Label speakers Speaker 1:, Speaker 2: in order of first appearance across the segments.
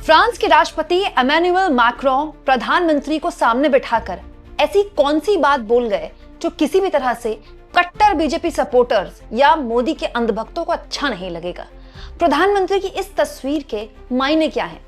Speaker 1: France के राष्ट्रपति Emmanuel Macron प्रधानमंत्री को सामने बिठाकर ऐसी कौन सी बात बोल गए जो किसी भी तरह से कट्टर बीजेपी सपोर्टर्स या मोदी के अंधभक्तों को अच्छा नहीं लगेगा। प्रधानमंत्री की इस तस्वीर के मायने क्या हैं?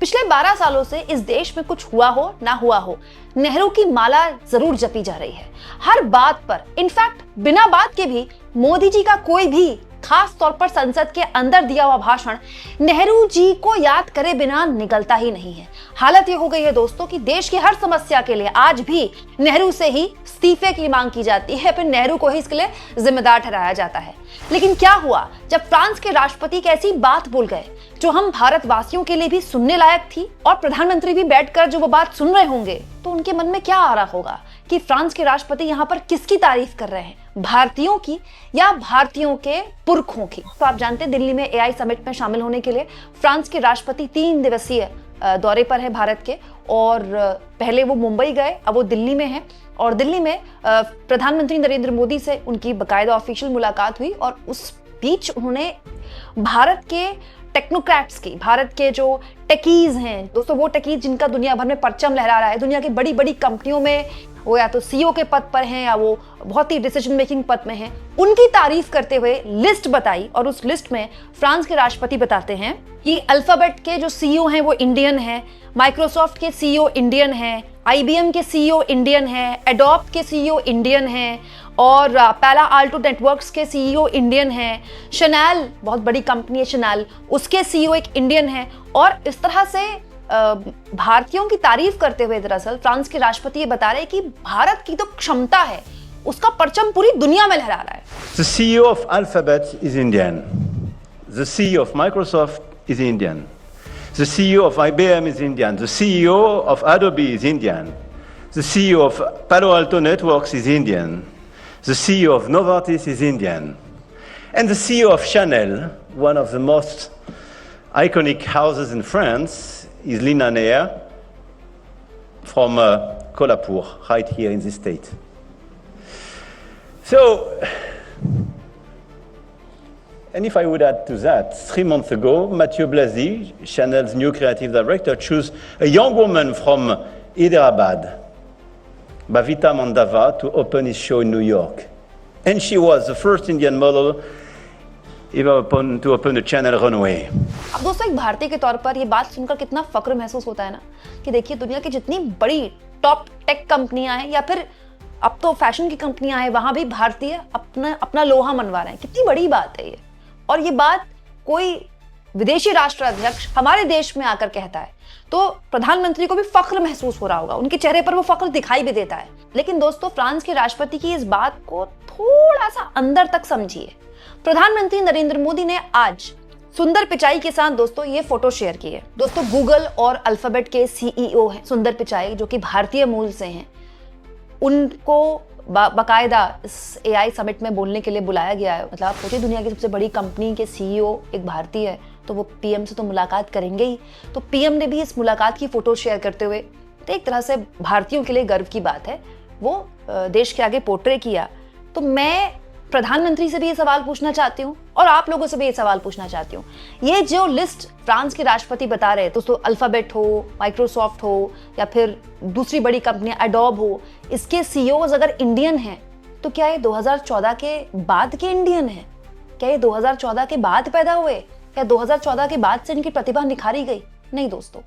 Speaker 1: पिछले 12 सालों से इस देश में कुछ हुआ हो ना हुआ हो, नेहरू की माला जरूर जपी जा रही है। हर बात पर, इनफैक्ट बिना बात के भी मोदी जी का कोई भी खास तौर पर संसद के अंदर दिया हुआ भाषण नेहरू जी को याद करे बिना निकलता ही नहीं है। हालत ये हो गई है दोस्तों कि देश की हर समस्या के लिए आज भी नेहरू से ही इस्तीफे की मांग की जाती है, फिर नेहरू को ही इसके लिए जिम्मेदार ठहराया जाता है। लेकिन क्या हुआ जब फ्रांस के राष्ट्रपति एक ऐसी बात बोल गए जो हम भारतवासियों के लिए भी सुनने लायक थी, और प्रधानमंत्री भी बैठकर जो वो बात सुन रहे होंगे तो उनके मन में क्या आ रहा होगा कि फ्रांस के राष्ट्रपति यहाँ पर किसकी तारीफ कर रहे हैं, भारतीयों की या भारतीयों के पुरखों की। तो आप जानते हैं दिल्ली में एआई समिट में शामिल होने के लिए फ्रांस के राष्ट्रपति 3 दिवसीय दौरे पर है भारत के, और पहले वो मुंबई गए, अब वो दिल्ली में हैं, और दिल्ली में प्रधानमंत्री नरेंद्र मोदी से उनकी बाकायदा ऑफिशियल मुलाकात हुई, और उस बीच उन्होंने भारत के टेक्नोक्रेट्स की, भारत के जो टेकीज हैं दोस्तों, वो टेकीज जिनका दुनिया भर में परचम लहरा रहा है, दुनिया की बड़ी बड़ी कंपनियों में वो या तो सीईओ के पद पर हैं या वो बहुत ही डिसीजन मेकिंग पद में हैं, उनकी तारीफ करते हुए लिस्ट बताई। और उस लिस्ट में फ्रांस के राष्ट्रपति बताते हैं कि अल्फाबेट के जो सीईओ हैं वो इंडियन हैं, माइक्रोसॉफ्ट के सीईओ इंडियन हैं, आईबीएम के सीईओ इंडियन हैं, एडोब के सीईओ इंडियन हैं, और पैला आल्टो नेटवर्क्स के सीईओ इंडियन हैं, शनैल बहुत बड़ी कंपनी है शनैल, उसके सीईओ एक इंडियन है। और इस तरह से भारतीयों की तारीफ करते हुए दरअसल फ्रांस के राष्ट्रपति ये बता रहे हैं कि भारत की तो क्षमता है, उसका परचम पूरी दुनिया में लहरा रहा है।
Speaker 2: The CEO of Alphabet is Indian. The CEO of Microsoft is Indian. The CEO of IBM is Indian. The CEO of Adobe is Indian. The CEO of Palo Alto Networks is Indian. The CEO of Novartis is Indian. And the CEO of Chanel, one of the most iconic houses in France, is Lina Neher from Kolhapur, right here in this state. So, and if I would add to that, 3 months ago, Mathieu Blasi, Chanel's new creative director, chose a young woman from Hyderabad, Bhavita Mandava, to open his show in New York. And she was the first Indian model to open the Channel runway.
Speaker 1: अब दोस्तों एक भारतीय के तौर पर ये बात सुनकर कितना फक्र महसूस होता है ना, कि देखिए दुनिया की जितनी बड़ी टॉप टेक कंपनियां हैं या फिर अब तो फैशन की कंपनियां हैं, वहां भी भारतीय अपना लोहा मनवा रहे हैं। कितनी बड़ी बात है ये। और ये बात कोई विदेशी राष्ट्राध्यक्ष हमारे देश में आकर कहता है तो प्रधानमंत्री को भी फख्र महसूस हो रहा होगा, उनके चेहरे पर वो फख्र दिखाई भी देता है। लेकिन दोस्तों फ्रांस के राष्ट्रपति की इस बात को थोड़ा सा अंदर तक समझिए। प्रधानमंत्री नरेंद्र मोदी ने आज सुंदर पिचाई के साथ दोस्तों ये फोटो शेयर की है। दोस्तों गूगल और अल्फाबेट के सीईओ हैं सुंदर पिचाई, जो कि भारतीय मूल से हैं। उनको बाकायदा इस एआई समिट में बोलने के लिए बुलाया गया है। मतलब आप सोचिए दुनिया की सबसे बड़ी कंपनी के सीईओ एक भारतीय है, तो वो पीएम से तो मुलाकात करेंगे ही। तो पीएम ने भी इस मुलाकात की फोटो शेयर करते हुए, तो एक तरह से भारतीयों के लिए गर्व की बात है, वो देश के आगे पोर्ट्रे किया। तो मैं प्रधानमंत्री से भी ये सवाल पूछना चाहती हूँ और आप लोगों से भी ये सवाल पूछना चाहती हूँ, ये जो लिस्ट फ्रांस के राष्ट्रपति बता रहे हैं दोस्तों, अल्फाबेट हो, माइक्रोसॉफ्ट हो या फिर दूसरी बड़ी कंपनियां एडोब हो, इसके सीईओज अगर इंडियन हैं तो क्या ये 2014 के बाद के इंडियन हैं? क्या ये 2014 के बाद पैदा हुए या 2014 के बाद से इनकी प्रतिभा निखारी गई? नहीं दोस्तों,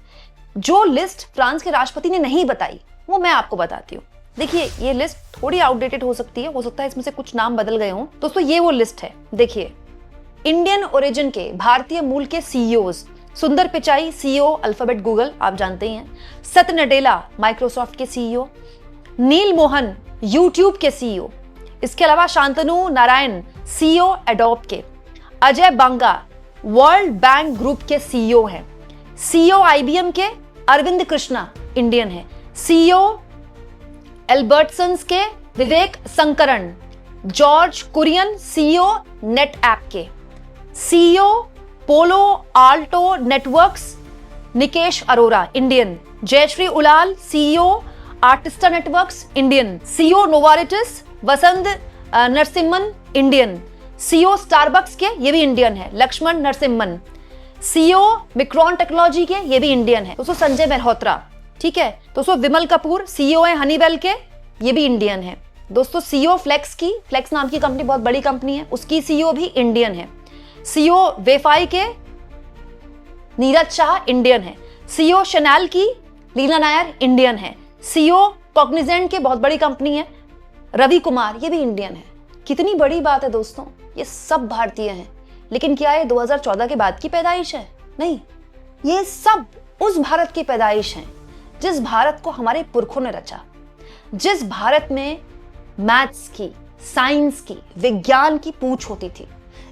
Speaker 1: जो लिस्ट फ्रांस के राष्ट्रपति ने नहीं बताई वो मैं आपको बताती हूँ। देखिए ये लिस्ट थोड़ी आउटडेटेड हो सकती है, हो सकता है इसमें से कुछ नाम बदल गए हों। दोस्तों ये वो लिस्ट है, देखिए इंडियन ओरिजिन के भारतीय मूल के सीईओज, सुंदर पिचाई सीईओ अल्फाबेट गूगल आप जानते ही हैं, सत्य नडेला माइक्रोसॉफ्ट के सीईओ, नील मोहन यूट्यूब के सीईओ, इसके अलावा शांतनु नारायण सीईओ एडोब के, Ajay Banga World Bank Group के सीईओ हैं, सीईओ आईबीएम के अरविंद कृष्णा इंडियन है, सीईओ एल्बर्टसन्स के Vivek Sankaran, George Kurian CEO NetApp के, CEO Palo Alto Networks Nikesh Arora Indian, Jayshree Ullal CEO Arista Networks Indian, CEO Novartis Vasant Narasimhan Indian, CEO Starbucks के ये भी इंडियन है लक्ष्मण नरसिम्हन, सीईओ मिक्रॉन टेक्नोलॉजी के, ये भी इंडियन है। दोस्तों संजय मल्होत्रा, ठीक है। दोस्तों विमल कपूर सीईओ है हनीवेल के, ये भी इंडियन है। दोस्तों सीईओ फ्लेक्स की, फ्लेक्स नाम की कंपनी बहुत बड़ी कंपनी है, उसकी सीईओ भी इंडियन है। सीईओ वेफाई के नीरज शाह इंडियन है। सीईओ शनैल की लीना नायर इंडियन है। सीईओ कॉग्निजेंट के बहुत बड़ी कंपनी है रवि कुमार, ये भी इंडियन है। कितनी बड़ी बात है दोस्तों, ये सब भारतीय हैं। लेकिन क्या ये 2014 के बाद की पैदाइश है? नहीं, ये सब उस भारत की पैदाइश है जिस भारत को हमारे पुरखों ने रचा, जिस भारत में मैथ्स की, साइंस की, विज्ञान की पूछ होती थी,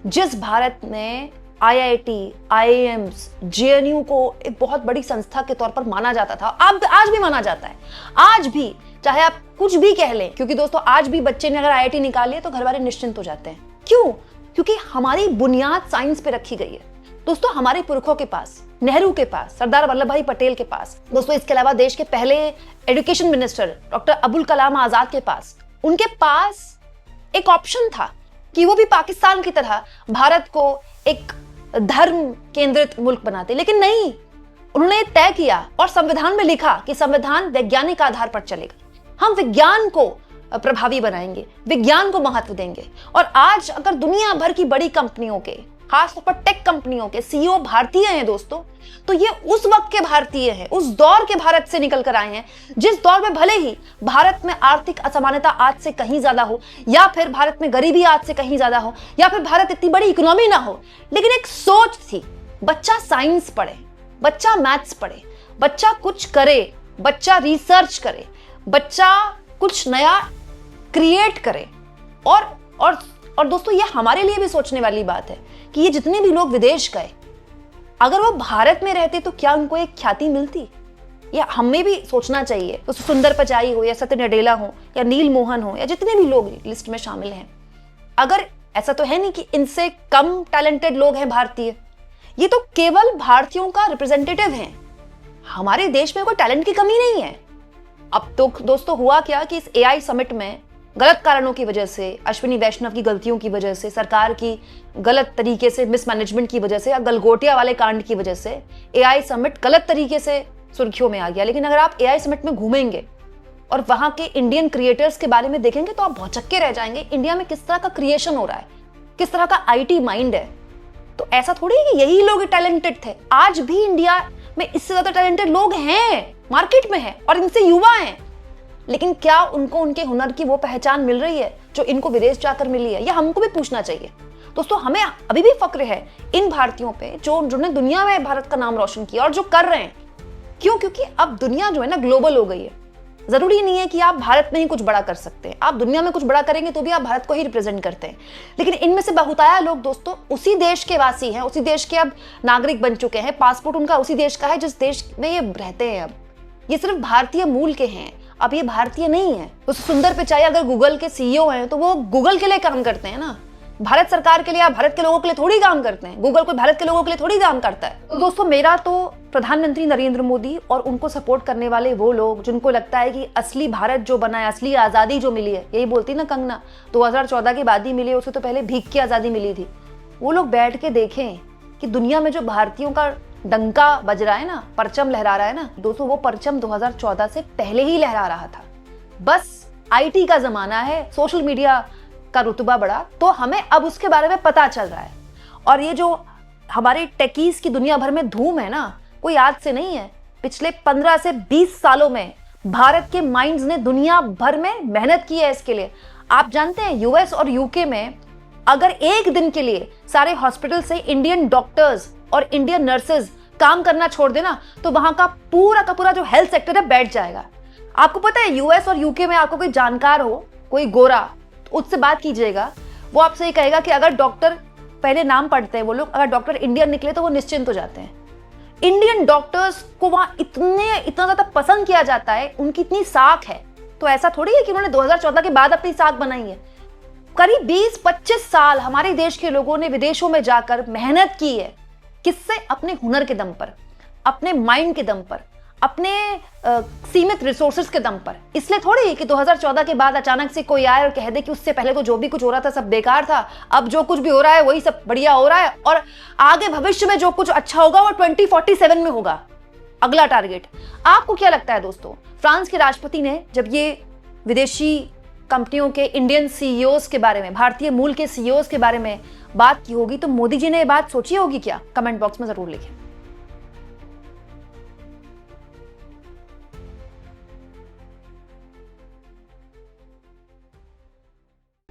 Speaker 1: जिस भारत में आईआईटी, आईआईएम्स, जेएनयू को एक बहुत बड़ी संस्था के तौर पर माना जाता था। अब आज भी माना जाता है, आज भी, चाहे आप कुछ भी कह लें, क्योंकि दोस्तों आज भी बच्चे ने अगर आईआईटी निकाली है तो घर वाले निश्चिंत हो जाते हैं। क्यों? क्योंकि हमारी बुनियाद साइंस पे रखी गई है। दोस्तों हमारे पुरखों के पास, नेहरू के पास, सरदार वल्लभ भाई पटेल के पास, दोस्तों इसके अलावा देश के पहले education minister doctor Abul Kalam Azad के पास, उनके पास एक ऑप्शन था कि वो भी पाकिस्तान की तरह भारत को एक धर्म केंद्रित मुल्क बनाते, लेकिन नहीं, उन्होंने तय किया और संविधान में लिखा कि संविधान वैज्ञानिक आधार पर चलेगा। हम विज्ञान को प्रभावी बनाएंगे, विज्ञान को महत्व देंगे। और आज अगर दुनिया भर की बड़ी कंपनियों के, खासतौर पर टेक कंपनियों के सीईओ भारतीय हैं दोस्तों, तो ये उस वक्त के भारतीय हैं, उस दौर के भारत से निकल कर आए हैं जिस दौर में भले ही भारत में आर्थिक असमानता आज से कहीं ज्यादा हो, या फिर भारत में गरीबी आज से कहीं ज्यादा हो, या फिर भारत इतनी बड़ी इकोनॉमी ना हो, लेकिन एक सोच थी, बच्चा साइंस पढ़े, बच्चा मैथ्स पढ़े, बच्चा कुछ करे, बच्चा रिसर्च करे, बच्चा कुछ नया क्रिएट करे। और दोस्तों ये हमारे लिए भी सोचने वाली बात है कि ये जितने भी लोग विदेश गए, अगर वो भारत में रहते तो क्या उनको एक ख्याति मिलती? ये हमें भी सोचना चाहिए। तो सुंदर पिचाई हो, या सत्य नडेला हो, या नील मोहन हो, या जितने भी लोग लिस्ट में शामिल हैं, अगर ऐसा तो है नहीं कि इनसे कम टैलेंटेड लोग हैं भारतीय, ये तो केवल भारतीयों का रिप्रेजेंटेटिव हैं। हमारे देश में कोई टैलेंट की कमी नहीं है। अब तो दोस्तों हुआ क्या कि इस एआई समिट में गलत कारणों की वजह से, अश्विनी वैष्णव की गलतियों की वजह से, सरकार की गलत तरीके से मिसमैनेजमेंट की वजह से, या गलगोटिया वाले कांड की वजह से एआई समिट गलत तरीके से सुर्खियों में आ गया। लेकिन अगर आप एआई समिट में घूमेंगे और वहां के इंडियन क्रिएटर्स के बारे में देखेंगे तो आप भौचक्के रह जाएंगे। इंडिया में किस तरह का क्रिएशन हो रहा है, किस तरह का आईटी माइंड है। तो ऐसा थोड़ी है कि यही लोग टैलेंटेड थे। आज भी इंडिया में इससे ज्यादा टैलेंटेड लोग हैं, मार्केट में हैं, और इनसे युवा हैं। लेकिन क्या उनको उनके हुनर की वो पहचान मिल रही है जो इनको विदेश जाकर मिली है? यह हमको भी पूछना चाहिए। दोस्तों हमें अभी भी फक्र है इन भारतीयों पे जिन्होंने दुनिया में भारत का नाम रोशन किया और जो कर रहे हैं। क्यों? क्योंकि अब दुनिया जो है ना ग्लोबल हो गई है। जरूरी नहीं है कि आप भारत में ही कुछ बड़ा कर सकते हैं, आप दुनिया में कुछ बड़ा करेंगे तो भी आप भारत को ही रिप्रेजेंट करते हैं। लेकिन इनमें से बहुतायत लोग दोस्तों उसी देश के वासी हैं, उसी देश के अब नागरिक बन चुके हैं, पासपोर्ट उनका उसी देश का है जिस देश में ये रहते हैं। अब ये सिर्फ भारतीय मूल के हैं, अब ये भारतीय नहीं है। तो सुंदर पिचाई अगर गूगल के सीईओ हैं तो वो गूगल के लिए काम करते हैं ना, भारत सरकार के लिए या भारत के लोगों के लिए थोड़ी काम करते हैं। गूगल कोई भारत के लोगों के लिए थोड़ी काम करता है। तो दोस्तों मेरा तो प्रधानमंत्री नरेंद्र मोदी और उनको सपोर्ट करने वाले वो लोग जिनको लगता है कि असली भारत जो बना है, असली आजादी जो मिली है, यही बोलती ना कंगना, 2014 के बाद ही मिली है, उससे तो पहले भीख की आजादी मिली थी। वो लोग बैठ के देखें कि दुनिया में जो भारतीयों का डंका बज रहा है ना, परचम लहरा रहा है ना दोस्तों, वो परचम 2014 से पहले ही लहरा रहा था। बस आईटी का जमाना है, सोशल मीडिया का रुतबा बढ़ा तो हमें अब उसके बारे में पता चल रहा है। और ये जो हमारे टेकीज की दुनिया भर में धूम है ना, कोई आज से नहीं है। पिछले 15 से 20 सालों में भारत के माइंड्स ने दुनिया भर में मेहनत की है इसके लिए। आप जानते हैं यूएस और यूके में अगर एक दिन के लिए सारे हॉस्पिटल से इंडियन डॉक्टर्स और इंडियन नर्सेज काम करना छोड़ देना तो वहां का पूरा जो हेल्थ सेक्टर है बैठ जाएगा। आपको पता है यूएस और यूके में आपको कोई जानकार हो, कोई गोरा, तो उससे बात कीजिएगा, वो आपसे ये कहेगा कि अगर डॉक्टर, पहले नाम पढ़ते हैं वो लोग, अगर डॉक्टर इंडियन निकले तो वो निश्चिंत हो जाते हैं। इंडियन डॉक्टर्स को वहां इतना ज्यादा पसंद किया जाता है, उनकी इतनी साख है। तो ऐसा थोड़ी है कि उन्होंने 2014 के बाद अपनी साख बनाई है। करीब 20-25 साल हमारे देश के लोगों ने विदेशों में जाकर मेहनत की है। किससे? अपने हुनर के दम पर, अपने माइंड के दम पर, अपने सीमित रिसोर्सेज के दम पर। इसलिए थोड़ी कि 2014 के बाद अचानक से कोई आए और कह दे कि उससे पहले तो जो भी कुछ हो रहा था सब बेकार था, अब जो कुछ भी हो रहा है वही सब बढ़िया हो रहा है और आगे भविष्य में जो कुछ अच्छा होगा वो 2047 में होगा, अगला टारगेट। आपको क्या लगता है दोस्तों, फ्रांस के राष्ट्रपति ने जब ये विदेशी कंपनियों के इंडियन सीईओज के बारे में, भारतीय मूल के सीईओज के बारे में बात की होगी, तो मोदी जी ने ये बात सोची होगी क्या? कमेंट बॉक्स में जरूर लिखें।